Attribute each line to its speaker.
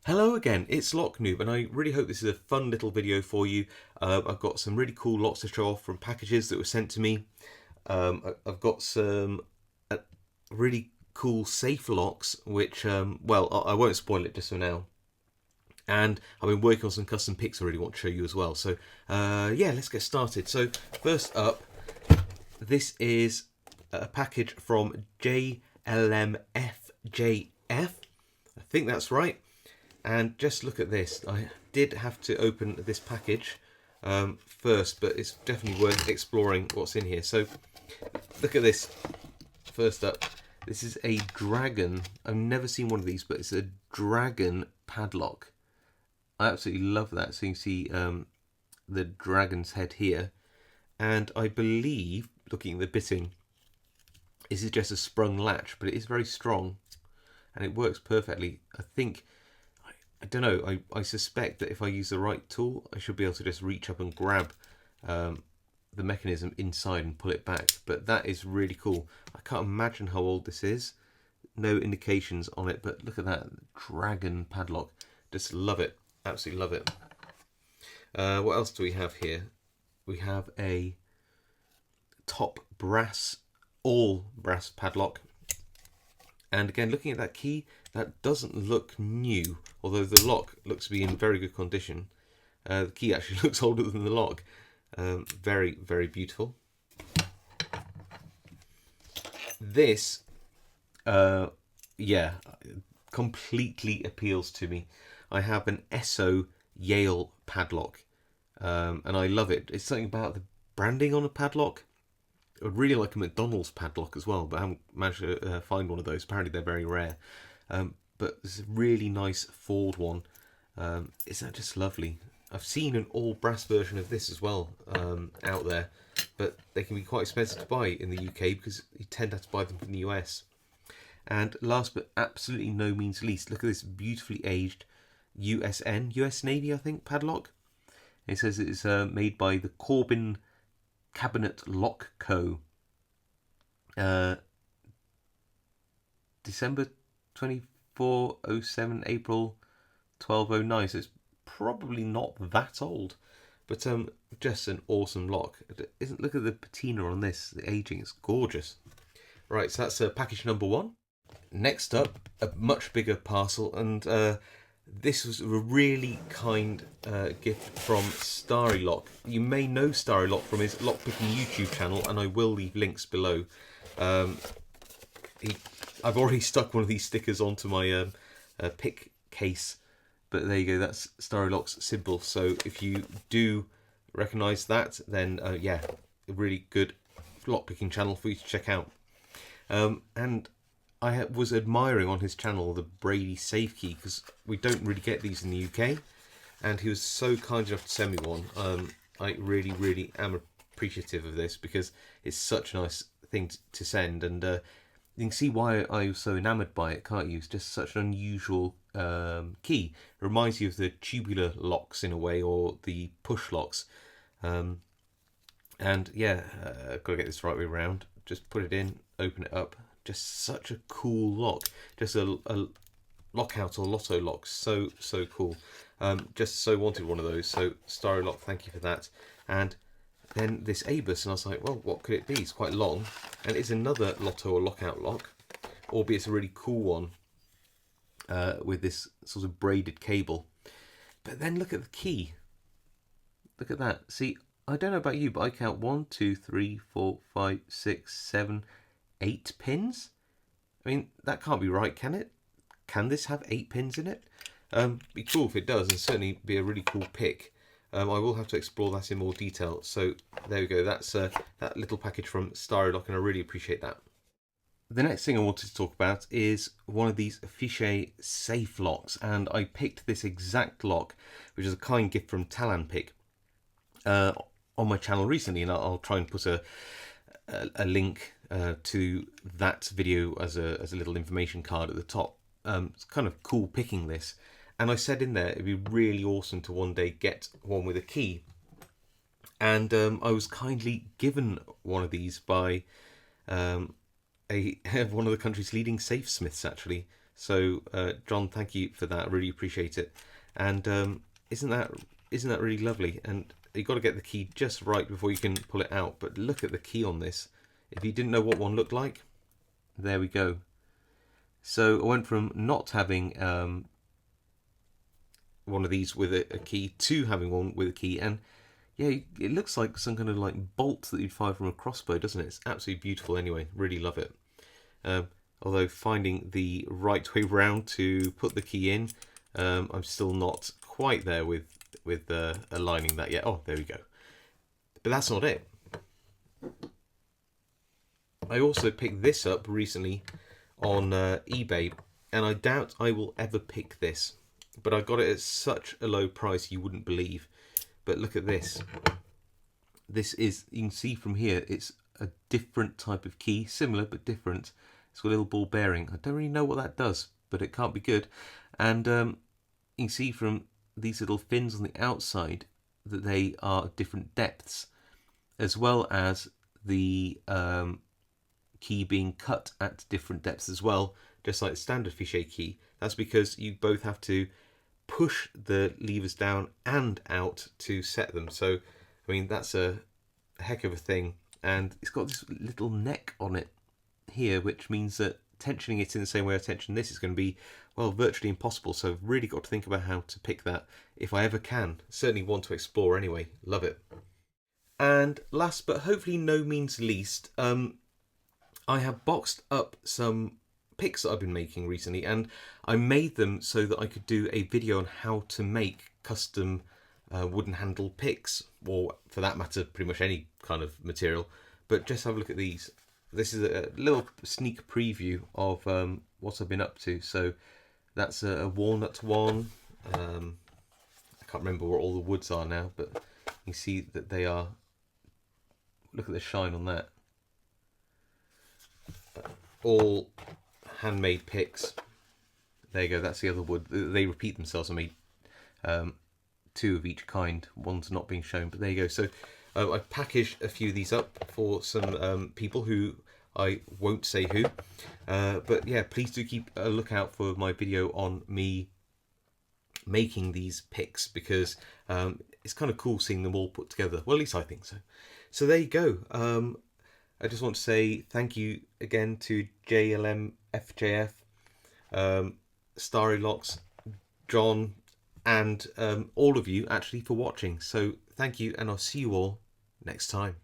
Speaker 1: Hello again, it's Noob, and I really hope this is a fun little video for you. I've got some really cool locks to show off from packages that were sent to me. I've got some really cool safe locks, which, well, I won't spoil it just for now. And I've been working on some custom pics I really want to show you as well. So, yeah, let's get started. So, first up, this is a package from JLMF. I think that's right. And just look at this. I did have to open this package first, but it's definitely worth exploring what's in here. So look at this. First up, this is a dragon. I've never seen one of these, but it's a dragon padlock. I absolutely love that. So you can see the dragon's head here. And I believe, looking at the bitting, this is just a sprung latch, but it is very strong and it works perfectly. I don't know, I suspect that if I use the right tool, I should be able to just reach up and grab the mechanism inside and pull it back. But that is really cool. I can't imagine how old this is. No indications on it, but look at that dragon padlock. Just love it. Absolutely love it. What else do we have here? We have a top brass, all brass padlock. And again, looking at that key, that doesn't look new, although the lock looks to be in very good condition. The key actually looks older than the lock. Very, very beautiful. This, yeah, completely appeals to me. I have an ESO Yale padlock, and I love it. It's something about the branding on a padlock. I'd really like a McDonald's padlock as well, but I haven't managed to find one of those. Apparently they're very rare. But this is a really nice Ford one. Isn't that just lovely? I've seen an all brass version of this as well out there, but they can be quite expensive to buy in the UK because you tend to have to buy them from the US. And last but absolutely no means least, look at this beautifully aged USN, US Navy I think, padlock. It says it's made by the Corbin Cabinet Lock Co. December 2407, April 1209. So it's probably not that old, but just an awesome lock. Look at the patina on this. The aging is gorgeous. Right, so that's package number one. Next up, a much bigger parcel, and this was a really kind gift from Starry Lock. You may know Starry Lock from his lockpicking YouTube channel, and I will leave links below. I've already stuck one of these stickers onto my pick case, but there you go, that's Starry Lock's symbol. So if you do recognise that, then yeah, a really good lockpicking channel for you to check out. And I was admiring on his channel the Brady safe key, because we don't really get these in the UK, and he was so kind enough to send me one. I really, really am appreciative of this, because it's such a nice thing to send, and you can see why I was so enamoured by it, can't you? It's just such an unusual key. It reminds you of the tubular locks in a way, or the push locks. And yeah, I've got to get this right way around. Just put it in, open it up. Just such a cool lock. Just a lockout or lotto lock. So cool. Just so wanted one of those. So Starry Lock, thank you for that. And then this ABUS, and I was like, well, what could it be? It's quite long, and it's another lotto or lockout lock, albeit it's a really cool one with this sort of braided cable. But then look at the key. Look at that. See, I don't know about you, but I count 1, 2, 3, 4, 5, 6, 7, 8 pins. I mean, that can't be right, can it? Can this have 8 pins in it? Be cool if it does, and certainly be a really cool pick. I will have to explore that in more detail. So there we go. That's that little package from Starry Lock, and I really appreciate that. The next thing I wanted to talk about is one of these Fichet safe locks, and I picked this exact lock, which is a kind gift from Talan Pick, on my channel recently, and I'll try and put a link to that video as a little information card at the top. It's kind of cool picking this. And I said in there, it'd be really awesome to one day get one with a key. And I was kindly given one of these by one of the country's leading safesmiths, actually. So John, thank you for that. I really appreciate it. And isn't that really lovely? And you've got to get the key just right before you can pull it out. But look at the key on this. If you didn't know what one looked like, there we go. So I went from not having one of these with a key to having one with a key, and yeah, it looks like some kind of like bolt that you'd fire from a crossbow, doesn't it? It's absolutely beautiful anyway. Really love it. Although finding the right way round to put the key in, I'm still not quite there with aligning that yet. Oh, there we go. But that's not it. I also picked this up recently on eBay, and I doubt I will ever pick this. But I got it at such a low price you wouldn't believe. But look at this. This is, you can see from here, it's a different type of key, similar but different. It's got a little ball bearing. I don't really know what that does, but it can't be good. And you can see from these little fins on the outside that they are different depths, as well as the key being cut at different depths as well, just like the standard fichet key. That's because you both have to push the levers down and out to set them. So, I mean, that's a heck of a thing. And it's got this little neck on it here, which means that tensioning it in the same way I tension this is going to be, well, virtually impossible. So I've really got to think about how to pick that if I ever can. Certainly want to explore anyway. Love it. And last but hopefully no means least, I have boxed up some picks that I've been making recently, and I made them so that I could do a video on how to make custom wooden handle picks, or for that matter pretty much any kind of material. But just have a look at these. This is a little sneak preview of what I've been up to. So that's a walnut one. I can't remember where all the woods are now, but you see that they are, look at the shine on that. All handmade picks. There you go, that's the other wood. They repeat themselves. I made two of each kind. One's not being shown, but there you go. So I've packaged a few of these up for some people who I won't say who. But yeah, please do keep a lookout for my video on me making these picks, because it's kind of cool seeing them all put together. Well, at least I think so. So there you go. I just want to say thank you again to JLMF, Starry Locks, John, and all of you actually for watching. So thank you, and I'll see you all next time.